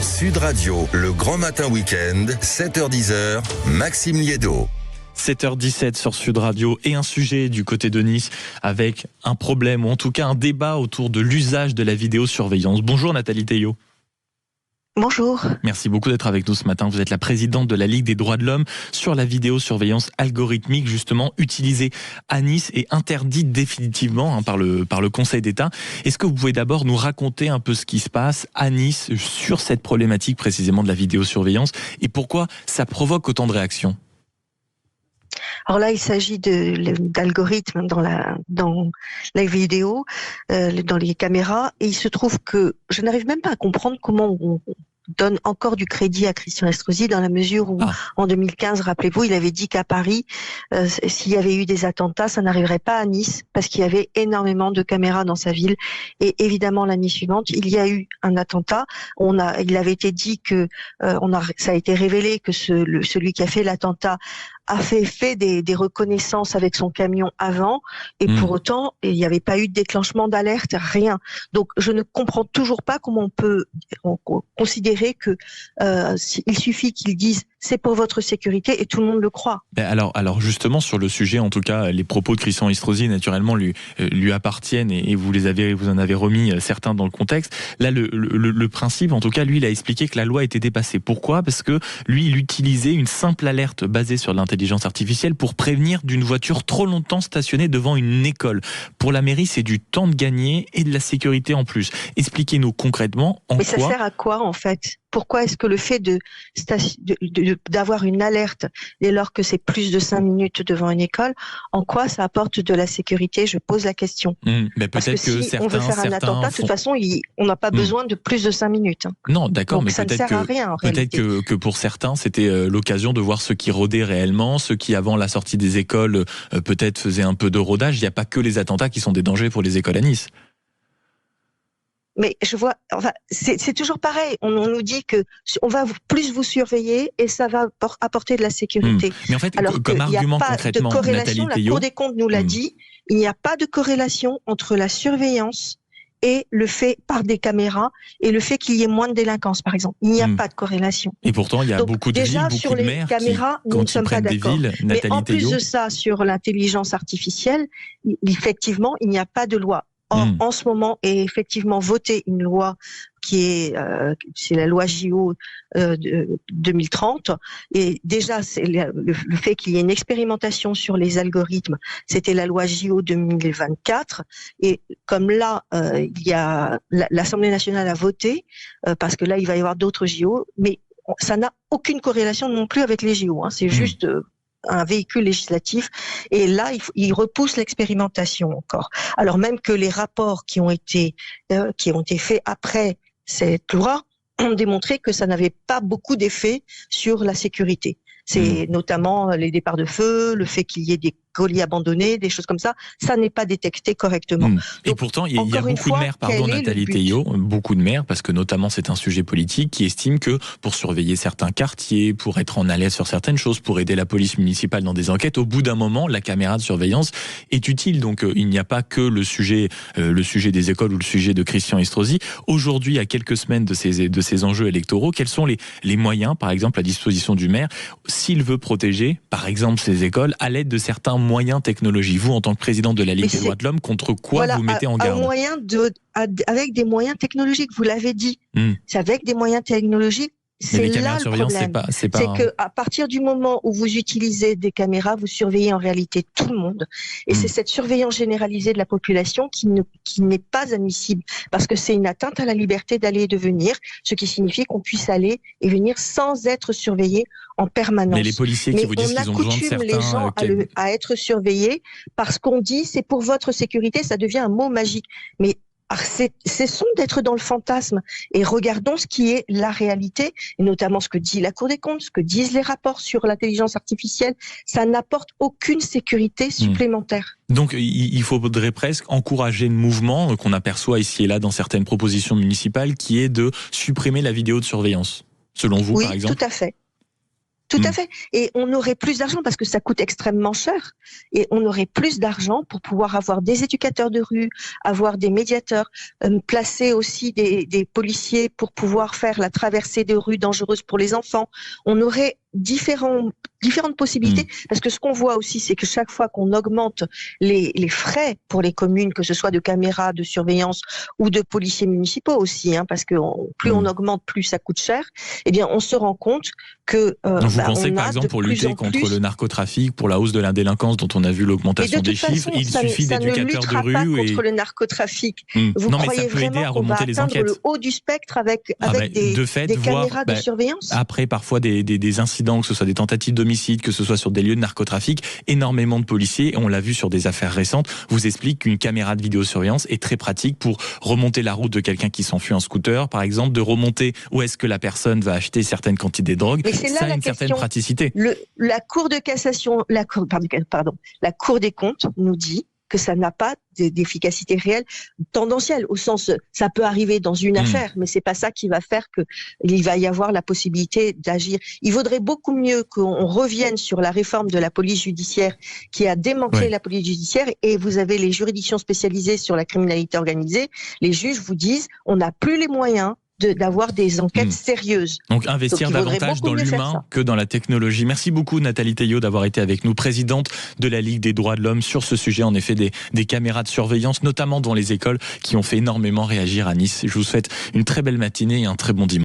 Sud Radio, le grand matin week-end, 7h-10h, Maxime Liédo. 7h17 sur Sud Radio et un sujet du côté de Nice avec un problème ou en tout cas un débat autour de l'usage de la vidéosurveillance. Bonjour Nathalie Théiot. Bonjour. Merci beaucoup d'être avec nous ce matin. Vous êtes la présidente de la Ligue des droits de l'homme sur la vidéosurveillance algorithmique justement utilisée à Nice et interdite définitivement par le Conseil d'État. Est-ce que vous pouvez d'abord nous raconter un peu ce qui se passe à Nice sur cette problématique précisément de la vidéosurveillance et pourquoi ça provoque autant de réactions ? Alors là, il s'agit d'algorithmes dans la vidéo, dans les caméras, et il se trouve que je n'arrive même pas à comprendre comment on donne encore du crédit à Christian Estrosi dans la mesure où, en 2015, rappelez-vous, il avait dit qu'à Paris, s'il y avait eu des attentats, ça n'arriverait pas à Nice parce qu'il y avait énormément de caméras dans sa ville. Et évidemment, l'année suivante, il y a eu un attentat. Il avait été dit que ça a été révélé que celui qui a fait l'attentat a fait des reconnaissances avec son camion avant, et pour autant, il n'y avait pas eu de déclenchement d'alerte, rien. Donc, je ne comprends toujours pas comment on peut considérer que il suffit qu'ils disent c'est pour votre sécurité et tout le monde le croit. Alors justement sur le sujet, en tout cas, les propos de Christian Estrosi naturellement lui appartiennent et vous en avez remis certains dans le contexte. Là, le principe, en tout cas, lui, il a expliqué que la loi était dépassée. Pourquoi ? Parce que lui, il utilisait une simple alerte basée sur l'intelligence artificielle pour prévenir d'une voiture trop longtemps stationnée devant une école. Pour la mairie, c'est du temps de gagner et de la sécurité en plus. Expliquez-nous concrètement Mais ça sert à quoi en fait ? Pourquoi est-ce que le fait d'avoir une alerte dès lors que c'est plus de 5 minutes devant une école, en quoi ça apporte de la sécurité ? Je pose la question. Mais parce que si on veut faire un attentat, de toute façon, on n'a pas besoin de plus de 5 minutes. Non, d'accord, donc mais ça ne sert à rien, en peut-être que pour certains, c'était l'occasion de voir ceux qui rôdaient réellement, ceux qui, avant la sortie des écoles, peut-être faisaient un peu de rodage. Il n'y a pas que les attentats qui sont des dangers pour les écoles à Nice. Mais c'est toujours pareil. On nous dit que on va plus vous surveiller et ça va apporter de la sécurité. Mais en fait, alors comme argument concrètement, corrélation, Nathalie Théiot, la Cour des comptes nous l'a dit, il n'y a pas de corrélation entre la surveillance et le fait par des caméras et le fait qu'il y ait moins de délinquance, par exemple. Il n'y a pas de corrélation. Et pourtant, il y a beaucoup de villes, beaucoup de maires caméras, qui, quand ils prennent des villes, Mais en plus de ça, sur l'intelligence artificielle, effectivement, il n'y a pas de loi. Or, en ce moment est effectivement votée une loi qui est, c'est la loi JO 2030. Et déjà, c'est le fait qu'il y ait une expérimentation sur les algorithmes, c'était la loi JO 2024. Et comme là, il y a l'Assemblée nationale a voté, parce que là, il va y avoir d'autres JO, mais ça n'a aucune corrélation non plus avec les JO. C'est juste un véhicule législatif, et là il repousse l'expérimentation encore. Alors même que les rapports qui ont été faits après cette loi ont démontré que ça n'avait pas beaucoup d'effet sur la sécurité. C'est notamment les départs de feu, le fait qu'il y ait des colis abandonnés, des choses comme ça, ça n'est pas détecté correctement. Et donc, pourtant, il y a beaucoup de maires, Nathalie Théiot, beaucoup de maires, parce que notamment c'est un sujet politique, qui estiment que pour surveiller certains quartiers, pour être en alerte sur certaines choses, pour aider la police municipale dans des enquêtes, au bout d'un moment, la caméra de surveillance est utile. Donc il n'y a pas que le sujet des écoles ou le sujet de Christian Estrosi. Aujourd'hui, à quelques semaines de ces enjeux électoraux, quels sont les moyens, par exemple, à disposition du maire, s'il veut protéger, par exemple, ces écoles, à l'aide de certains moyens technologiques. Vous, en tant que présidente de la Ligue des droits de l'homme, contre quoi vous mettez en garde ? Avec des moyens technologiques, vous l'avez dit. C'est avec des moyens technologiques. C'est là le problème. C'est que à partir du moment où vous utilisez des caméras, vous surveillez en réalité tout le monde. Et c'est cette surveillance généralisée de la population qui n'est pas admissible, parce que c'est une atteinte à la liberté d'aller et de venir, ce qui signifie qu'on puisse aller et venir sans être surveillé en permanence. Mais les policiers qui vous disent qu'ils ont besoin de certains... les gens à être surveillés parce qu'on dit c'est pour votre sécurité, ça devient un mot magique. Mais cessons d'être dans le fantasme et regardons ce qui est la réalité, et notamment ce que dit la Cour des comptes, ce que disent les rapports sur l'intelligence artificielle. Ça n'apporte aucune sécurité supplémentaire. Donc il faudrait presque encourager le mouvement qu'on aperçoit ici et là dans certaines propositions municipales, qui est de supprimer la vidéo de surveillance, selon vous, par exemple ? Oui, tout à fait. Tout à fait. Et on aurait plus d'argent parce que ça coûte extrêmement cher. Et on aurait plus d'argent pour pouvoir avoir des éducateurs de rue, avoir des médiateurs, placer aussi des policiers pour pouvoir faire la traversée de rues dangereuses pour les enfants. On aurait différentes possibilités, parce que ce qu'on voit aussi, c'est que chaque fois qu'on augmente les frais pour les communes, que ce soit de caméras de surveillance ou de policiers municipaux aussi, parce que plus on augmente, plus ça coûte cher, eh bien on se rend compte que vous pensez que par exemple pour lutter contre le narcotrafic, pour la hausse de la délinquance dont on a vu l'augmentation des chiffres, il suffit d'éducateurs de rue pas contre le narcotrafic. Vous non, croyez mais ça peut aider à vraiment qu'on va remonter les atteindre enquêtes. le haut du spectre avec des caméras de surveillance? Après, parfois des incidents, que ce soit des tentatives d'homicide, que ce soit sur des lieux de narcotrafic, énormément de policiers, et on l'a vu sur des affaires récentes, vous expliquent qu'une caméra de vidéosurveillance est très pratique pour remonter la route de quelqu'un qui s'enfuit en scooter, par exemple, de remonter où est-ce que la personne va acheter certaines quantités de drogue. Ça a une certaine praticité. La Cour de cassation, la Cour des comptes nous dit que ça n'a pas d'efficacité réelle, tendancielle, au sens, ça peut arriver dans une affaire, mais c'est pas ça qui va faire que il va y avoir la possibilité d'agir. Il vaudrait beaucoup mieux qu'on revienne sur la réforme de la police judiciaire qui a démantelé la police judiciaire, et vous avez les juridictions spécialisées sur la criminalité organisée. Les juges vous disent, on n'a plus les moyens d'avoir des enquêtes sérieuses. Donc investir davantage dans l'humain que dans la technologie. Merci beaucoup Nathalie Théiot d'avoir été avec nous, présidente de la Ligue des droits de l'homme, sur ce sujet en effet des caméras de surveillance, notamment dans les écoles, qui ont fait énormément réagir à Nice. Je vous souhaite une très belle matinée et un très bon dimanche.